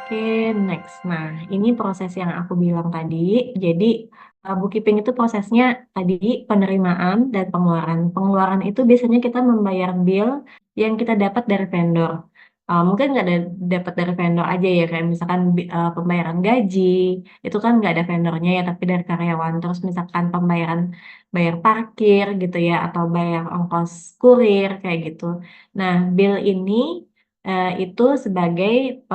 Oke, next. Nah, ini proses yang aku bilang tadi. Jadi, bookkeeping itu prosesnya tadi penerimaan dan pengeluaran. Pengeluaran itu biasanya kita membayar bill yang kita dapat dari vendor. Mungkin nggak dapat dari vendor aja ya, kayak misalkan pembayaran gaji, itu kan nggak ada vendornya ya, tapi dari karyawan. Terus misalkan pembayaran bayar parkir gitu ya, atau bayar ongkos kurir kayak gitu. Nah, bill ini itu sebagai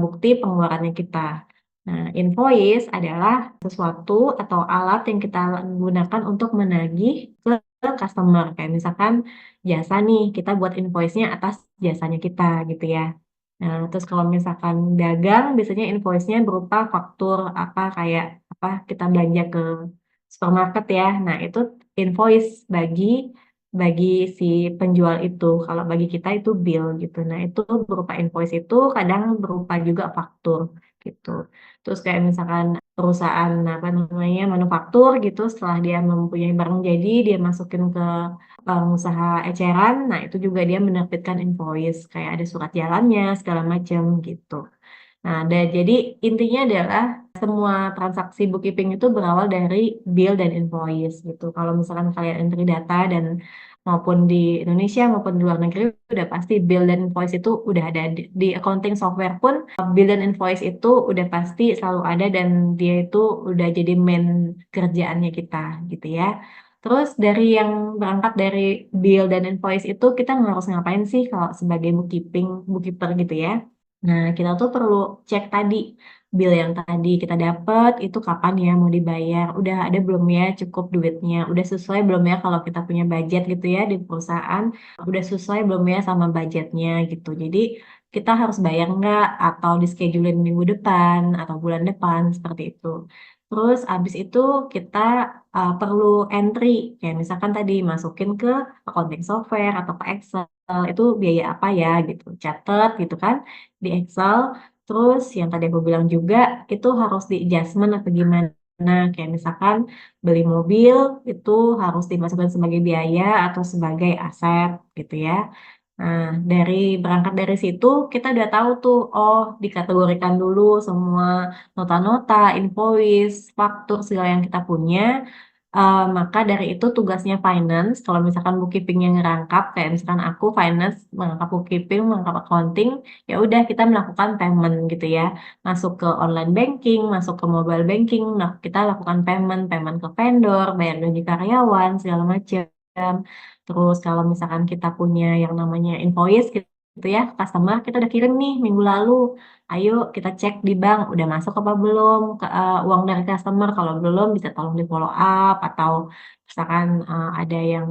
bukti pengeluarannya kita. Nah, invoice adalah sesuatu atau alat yang kita gunakan untuk menagih ke customer. Kayak misalkan jasa nih, kita buat invoice-nya atas jasanya kita gitu ya. Nah, terus kalau misalkan dagang, biasanya invoice-nya berupa faktur apa kayak apa kita belanja ke supermarket ya. Nah, itu invoice bagi si penjual itu. Kalau bagi kita itu bill gitu. Nah, itu berupa invoice itu kadang berupa juga faktur gitu. Terus kayak misalkan perusahaan apa namanya manufaktur gitu setelah dia mempunyai barang jadi dia masukin ke usaha eceran. Nah, itu juga dia menerbitkan invoice kayak ada surat jalannya segala macam gitu. Nah, jadi intinya adalah semua transaksi bookkeeping itu berawal dari bill dan invoice gitu. Kalau misalkan kalian entry data dan maupun di Indonesia maupun di luar negeri udah pasti bill dan invoice itu udah ada di accounting software pun bill dan invoice itu udah pasti selalu ada dan dia itu udah jadi main kerjaannya kita gitu ya. Terus dari yang berangkat dari bill dan invoice itu kita harus ngapain sih kalau sebagai bookkeeper gitu ya. Nah, kita tuh perlu cek tadi bill yang tadi kita dapat itu kapan ya mau dibayar. Udah ada belum ya cukup duitnya? Udah sesuai belum ya kalau kita punya budget gitu ya di perusahaan? Udah sesuai belum ya sama budgetnya gitu. Jadi kita harus bayar nggak atau di schedulein minggu depan atau bulan depan seperti itu. Terus abis itu kita perlu entry kayak misalkan tadi masukin ke accounting software atau ke Excel itu biaya apa ya gitu. Catat gitu kan di Excel. Terus yang tadi aku bilang juga itu harus di adjustment atau gimana. Kayak misalkan beli mobil itu harus dimasukkan sebagai biaya atau sebagai aset gitu ya. Nah, berangkat dari situ kita udah tahu tuh, oh dikategorikan dulu semua nota-nota, invoice, faktur segala yang kita punya. Maka dari itu tugasnya finance, kalau misalkan bookkeeping yang ngerangkap, kayak misalkan aku finance, mengangkap bookkeeping, mengangkap accounting, ya udah kita melakukan payment gitu ya. Masuk ke online banking, masuk ke mobile banking, nah kita lakukan payment ke vendor, bayar gaji karyawan, segala macam. Terus kalau misalkan kita punya yang namanya invoice gitu ya, ke customer, kita udah kirim nih minggu lalu. Ayo kita cek di bank udah masuk apa belum ke uang dari customer. Kalau belum bisa tolong di follow up atau misalkan ada yang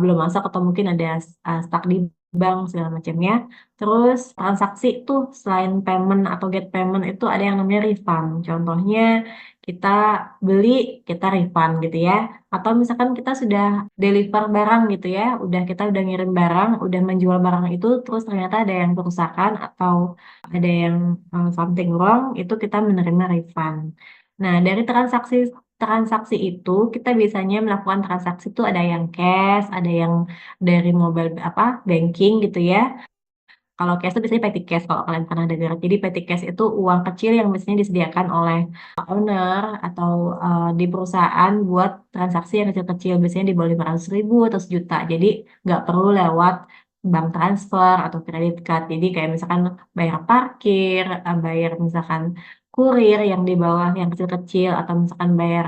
belum masuk atau mungkin ada stuck di bank segala macamnya. Terus transaksi tuh selain payment atau get payment itu ada yang namanya refund. Contohnya kita beli, kita refund gitu ya. Atau misalkan kita sudah deliver barang gitu ya, kita udah ngirim barang, udah menjual barang itu, terus ternyata ada yang kerusakan atau ada yang something wrong, itu kita menerima refund. Nah, dari transaksi transaksi itu kita biasanya melakukan transaksi itu ada yang cash, ada yang dari mobile apa banking gitu ya. Kalau cash itu biasanya petty cash kalau kalian pernah dengar. Jadi petty cash itu uang kecil yang biasanya disediakan oleh owner atau di perusahaan buat transaksi yang kecil-kecil. Biasanya di bawah 500.000 atau sejuta. Jadi nggak perlu lewat bank transfer atau kredit card. Jadi kayak misalkan bayar parkir, bayar misalkan kurir yang di bawah yang kecil-kecil atau misalkan bayar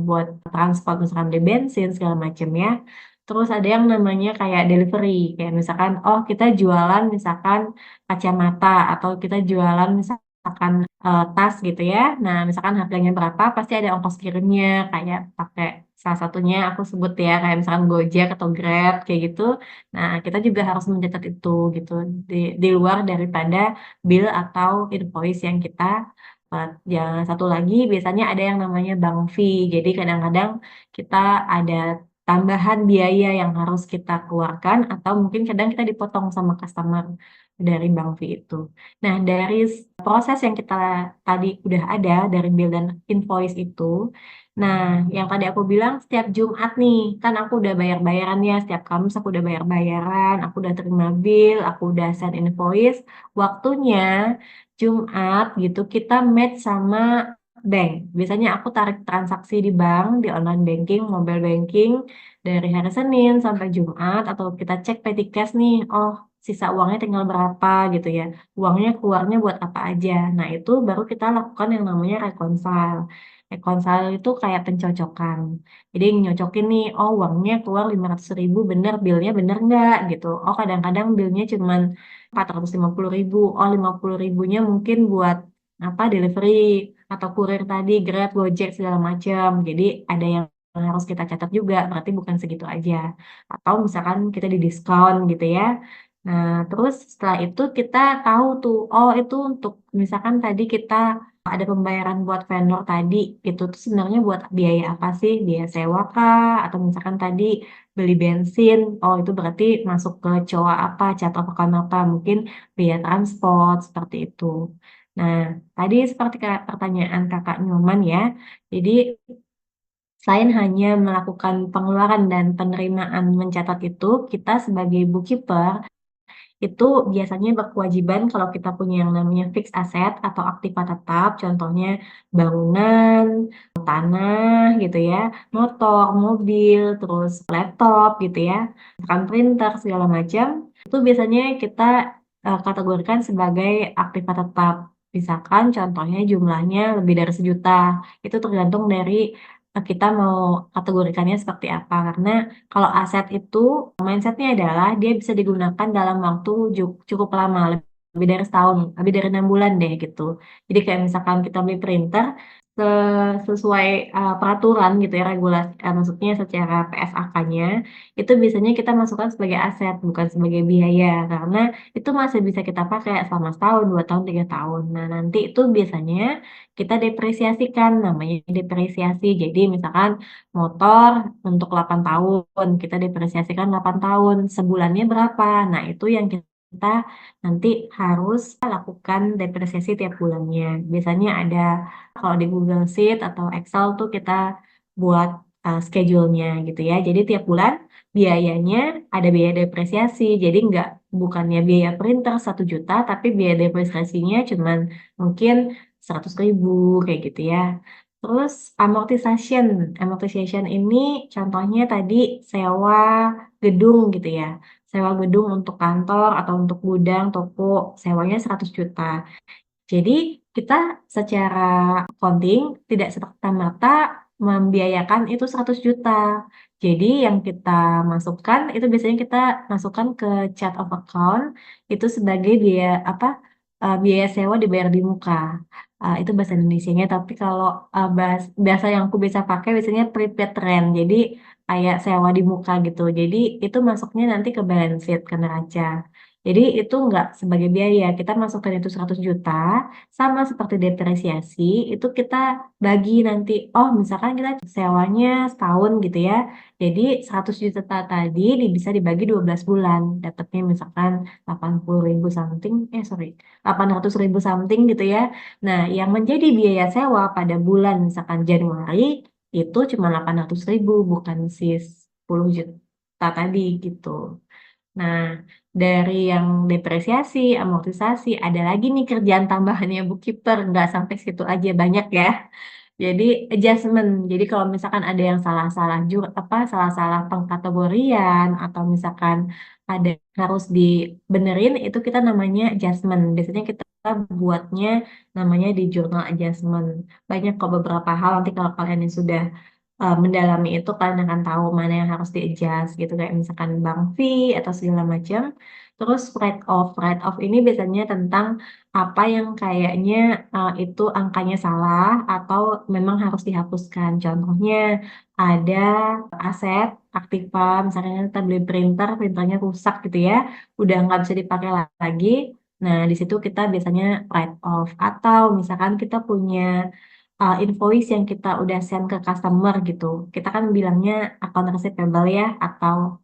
buat transport misalkan di bensin segala macam ya. Terus ada yang namanya kayak delivery, kayak misalkan, oh kita jualan misalkan kacamata atau kita jualan misalkan tas gitu ya. Nah, misalkan harganya berapa, pasti ada ongkos kirimnya, kayak pakai salah satunya aku sebut ya, kayak misalkan Gojek atau Grab kayak gitu. Nah, kita juga harus mencatat itu gitu di luar daripada bill atau invoice yang kita yang satu lagi biasanya ada yang namanya bank fee. Jadi kadang-kadang kita ada tambahan biaya yang harus kita keluarkan atau mungkin kadang kita dipotong sama customer. dari bank fee itu. Nah, dari proses yang kita tadi udah ada dari bill dan invoice itu, nah yang tadi aku bilang setiap Jumat nih, kan aku udah bayar-bayaran ya, setiap Kamis aku udah bayar-bayaran, aku udah terima bill, aku udah send invoice, waktunya Jumat gitu kita match sama bank. Biasanya aku tarik transaksi di bank, di online banking, mobile banking, dari hari Senin sampai Jumat, atau kita cek petty cash nih, oh sisa uangnya tinggal berapa gitu ya. Uangnya keluarnya buat apa aja. Nah itu baru kita lakukan yang namanya reconcile. Reconcile itu kayak pencocokan. Jadi nyocokin nih, oh uangnya keluar 500.000 bener, billnya bener nggak gitu. Oh kadang-kadang billnya cuman 450.000. Oh 50.000-nya mungkin buat apa delivery atau kurir tadi, Grab, Gojek segala macam. Jadi ada yang harus kita catat juga, berarti bukan segitu aja. Atau misalkan kita di diskon gitu ya. Nah, terus setelah itu kita tahu tuh, oh itu untuk misalkan tadi kita ada pembayaran buat vendor tadi, itu tuh sebenarnya buat biaya apa sih? Biaya sewa kah? Atau misalkan tadi beli bensin, oh itu berarti masuk ke COA apa, cat account apa, mungkin biaya transport, seperti itu. Nah, tadi seperti pertanyaan kakak Nyoman ya, jadi selain hanya melakukan pengeluaran dan penerimaan mencatat itu, kita sebagai bookkeeper itu biasanya berkewajiban kalau kita punya yang namanya fixed asset atau aktiva tetap, contohnya bangunan, tanah gitu ya, motor, mobil, terus laptop gitu ya, misalkan printer segala macam, itu biasanya kita kategorikan sebagai aktiva tetap. Misalkan contohnya jumlahnya lebih dari 1 juta, itu tergantung dari kita mau kategorikannya seperti apa. Karena kalau aset itu mindsetnya adalah dia bisa digunakan dalam waktu cukup lama, lebih dari setahun, lebih dari 6 bulan deh gitu. Jadi kayak misalkan kita beli printer sesuai peraturan gitu ya, regulasi, maksudnya secara PSAK-nya itu biasanya kita masukkan sebagai aset bukan sebagai biaya, karena itu masih bisa kita pakai selama setahun, 2 tahun, 3 tahun. Nah nanti itu biasanya kita depresiasikan, namanya depresiasi. Jadi misalkan motor untuk 8 tahun, kita depresiasikan 8 tahun, sebulannya berapa? Nah itu yang kita nanti harus lakukan depresiasi tiap bulannya. Biasanya ada kalau di Google Sheet atau Excel tuh kita buat schedule-nya gitu ya. Jadi tiap bulan biayanya ada biaya depresiasi. Jadi bukannya biaya printer 1 juta, tapi biaya depresiasinya cuman mungkin 100.000 kayak gitu ya. Terus amortization. Amortization ini contohnya tadi sewa gedung gitu ya. Sewa gedung untuk kantor atau untuk gudang, toko, sewanya 100 juta. Jadi kita secara accounting tidak serta-merta membiayakan itu 100 juta. Jadi yang kita masukkan itu biasanya kita masukkan ke chart of account itu sebagai biaya apa biaya sewa dibayar di muka. Itu bahasa Indonesianya, tapi kalau bahasa yang aku bisa pakai biasanya prepaid rent. Jadi kayak sewa di muka gitu. Jadi itu masuknya nanti ke balance sheet, ke neraca. Jadi itu nggak sebagai biaya, kita masukkan itu 100 juta, sama seperti depresiasi, itu kita bagi nanti, oh misalkan kita sewanya setahun gitu ya, jadi 100 juta tadi bisa dibagi 12 bulan, dapatnya misalkan 80.000 something, sorry, 800.000 something gitu ya. Nah, yang menjadi biaya sewa pada bulan misalkan Januari, itu cuma 800.000, bukan si 10 juta tadi gitu. Nah, dari yang depresiasi, amortisasi, ada lagi nih kerjaan tambahannya bookkeeper, nggak sampai situ aja banyak ya. Jadi adjustment. Jadi kalau misalkan ada yang salah-salah juga apa salah-salah pengkategorian atau misalkan ada yang harus dibenerin itu kita namanya adjustment. Biasanya kita buatnya namanya di jurnal adjustment. Banyak kok beberapa hal nanti kalau kalian yang sudah mendalami itu kalian akan tahu mana yang harus di-adjust gitu kayak misalkan bank fee atau segala macam. Terus write off. Write off ini biasanya tentang apa yang kayaknya itu angkanya salah atau memang harus dihapuskan. Contohnya ada aset aktiva, misalnya kita beli printer, printernya rusak gitu ya, udah nggak bisa dipakai lagi. Nah, di situ kita biasanya write off. Atau misalkan kita punya invoice yang kita udah send ke customer gitu. Kita kan bilangnya account receivable ya, atau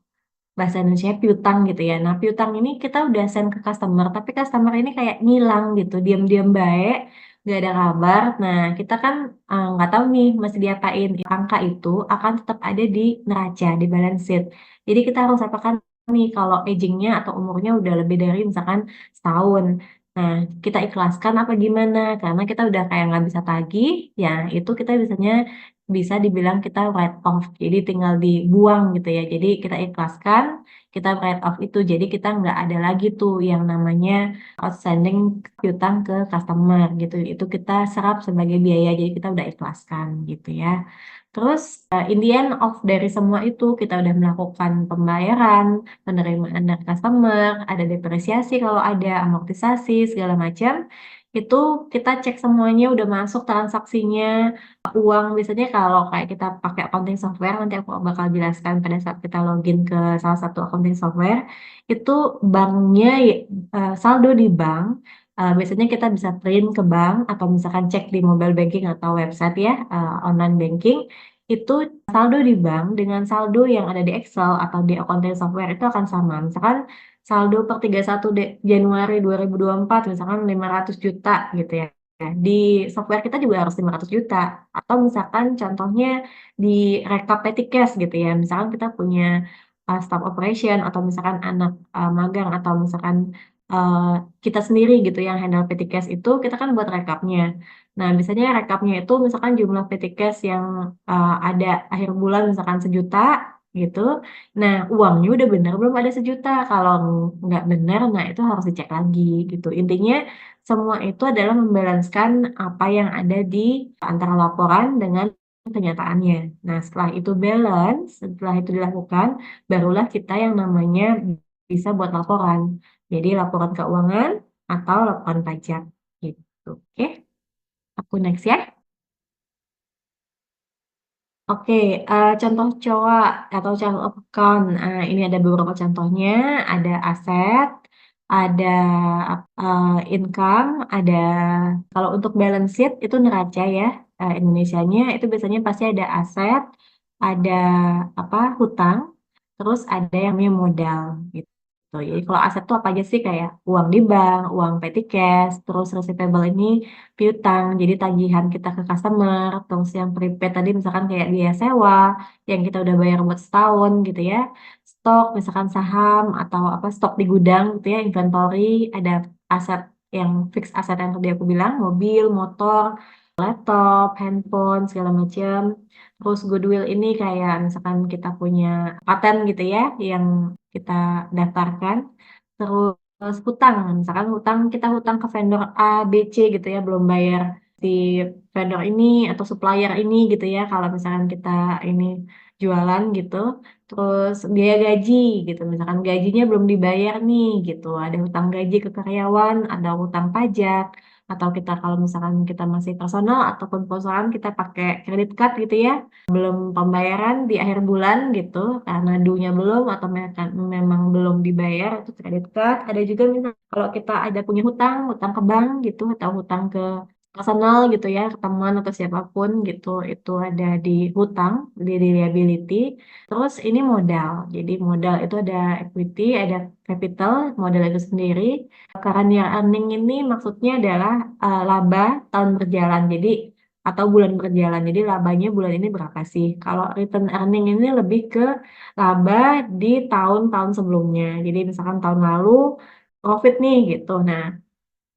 bahasa Indonesia piutang gitu ya. Nah, piutang ini kita udah send ke customer, tapi customer ini kayak ngilang gitu, diam-diam baik, nggak ada kabar. Nah, kita kan nggak tahu nih mesti diapain. Angka itu akan tetap ada di neraca, di balance sheet. Jadi kita harus apakan nih kalau agingnya atau umurnya udah lebih dari misalkan setahun. Nah, kita ikhlaskan apa gimana? Karena kita udah kayak nggak bisa tagih, ya itu kita bisa dibilang kita write off. Jadi tinggal dibuang gitu ya. Jadi kita ikhlaskan, kita write off itu. Jadi kita nggak ada lagi tuh yang namanya outstanding piutang ke customer gitu. Itu kita serap sebagai biaya. Jadi kita udah ikhlaskan gitu ya. Terus in the end of dari semua itu kita udah melakukan pembayaran, penerimaan dari customer, ada depresiasi kalau ada, amortisasi segala macam. Itu kita cek semuanya udah masuk transaksinya, uang biasanya kalau kayak kita pakai accounting software, nanti aku bakal jelaskan pada saat kita login ke salah satu accounting software, itu banknya saldo di bank, biasanya kita bisa print ke bank atau misalkan cek di mobile banking atau website ya, online banking, itu saldo di bank dengan saldo yang ada di Excel atau di accounting software itu akan sama. Misalkan saldo per 31 Januari 2024 misalkan 500 juta gitu ya. Di software kita juga harus 500 juta. Atau misalkan contohnya di rekap petty cash gitu ya. Misalkan kita punya staff operation atau misalkan anak magang atau misalkan uh, kita sendiri gitu yang handle petty cash itu kita kan buat rekapnya. Nah, misalnya rekapnya itu misalkan jumlah petty cash yang ada akhir bulan misalkan 1 juta gitu. Nah, uangnya udah benar belum ada 1 juta. Kalau nggak benar, nah itu harus dicek lagi gitu. Intinya semua itu adalah membalanskan apa yang ada di antara laporan dengan kenyataannya. Nah, setelah itu balance, setelah itu dilakukan, barulah kita yang namanya bisa buat laporan. Jadi laporan keuangan atau laporan pajak gitu. Oke, aku next ya. Oke, contoh COA atau child of account. Ini ada beberapa contohnya. Ada aset, ada income, ada kalau untuk balance sheet itu neraca ya. Indonesianya itu biasanya pasti ada aset, ada hutang, terus ada yang namanya modal gitu. Jadi kalau aset itu apa aja sih kayak uang di bank, uang petty cash, terus receivable ini piutang, jadi tagihan kita ke customer, terus yang prepaid tadi misalkan kayak biaya sewa, yang kita udah bayar buat setahun gitu ya, stok misalkan saham atau stok di gudang gitu ya, inventory, ada aset yang fix aset yang tadi aku bilang, mobil, motor, laptop, handphone, segala macam. Terus goodwill ini kayak misalkan kita punya paten gitu ya, yang kita daftarkan. Terus hutang, misalkan kita hutang ke vendor A, B, C gitu ya, belum bayar si vendor ini atau supplier ini gitu ya, kalau misalkan kita ini jualan gitu. Terus biaya gaji gitu, misalkan gajinya belum dibayar nih gitu, ada hutang gaji ke karyawan, ada hutang pajak, atau kita kalau misalkan kita masih personal ataupun perusahaan kita pakai kredit card gitu ya, belum pembayaran di akhir bulan gitu karena due-nya belum atau memang belum dibayar itu kredit card. Ada juga misalnya kalau kita ada punya hutang, hutang ke bank gitu atau hutang ke personal gitu ya, ke teman atau siapapun gitu, itu ada di hutang, di liability. Terus ini modal. Jadi modal itu ada equity, ada capital, modal itu sendiri. Current year earning ini maksudnya adalah laba tahun berjalan. Jadi atau bulan berjalan. Jadi labanya bulan ini berapa sih? Kalau return earning ini lebih ke laba di tahun-tahun sebelumnya. Jadi misalkan tahun lalu profit nih gitu. Nah,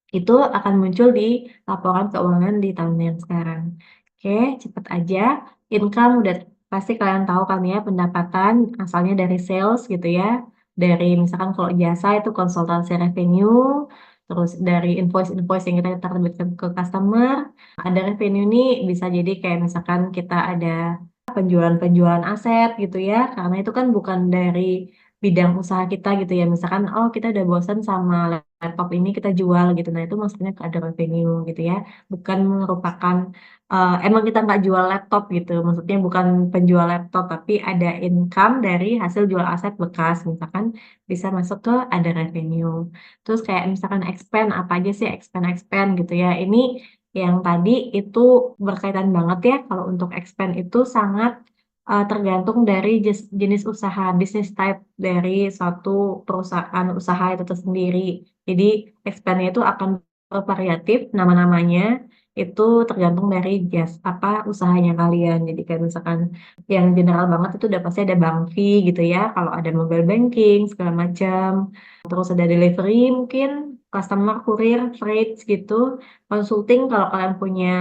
itu akan muncul di laporan keuangan di tahun yang sekarang. Oke, cepet aja. Income udah pasti kalian tahu kan ya, pendapatan asalnya dari sales gitu ya. Dari misalkan kalau jasa itu konsultansi revenue, terus dari invoice-invoice yang kita terbitkan ke customer. Ada revenue nih bisa jadi kayak misalkan kita ada penjualan-penjualan aset gitu ya, karena itu kan bukan dari bidang usaha kita gitu ya. Misalkan, oh kita udah bosan sama laptop ini kita jual gitu. Nah itu maksudnya ada revenue gitu ya. Bukan merupakan, emang kita nggak jual laptop gitu. Maksudnya bukan penjual laptop, tapi ada income dari hasil jual aset bekas. Misalkan bisa masuk ke ada revenue. Terus kayak misalkan expand, apa aja sih expand gitu ya. Ini yang tadi itu berkaitan banget ya. Kalau untuk expand itu sangat tergantung dari jenis usaha, business type dari suatu perusahaan usaha itu tersendiri. Jadi expand-nya itu akan bervariatif, nama-namanya itu tergantung dari apa usahanya kalian. Jadi kayak misalkan yang general banget itu udah pasti ada bank fee gitu ya, kalau ada mobile banking segala macam. Terus ada delivery mungkin, customer, kurir, freight gitu, consulting kalau kalian punya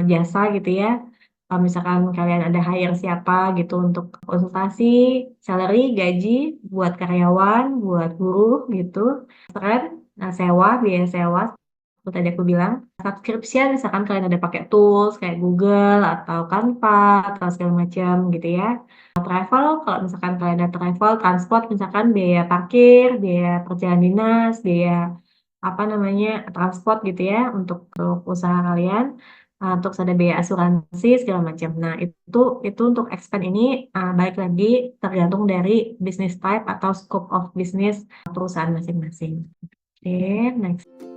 jasa gitu ya. Kalau misalkan kalian ada hire siapa gitu untuk konsultasi, salary, gaji buat karyawan, buat buruh gitu, keren, sewa, biaya sewa, seperti tadi aku bilang, subscription misalkan kalian ada pakai tools kayak Google atau Canva atau segala macam gitu ya. Travel, kalau misalkan kalian ada travel, transport, misalkan biaya parkir, biaya perjalanan dinas, biaya apa namanya transport gitu ya untuk usaha kalian. Terus ada biaya asuransi segala macam. Nah itu untuk expand ini balik lagi tergantung dari business type atau scope of business perusahaan masing-masing. Oke, next.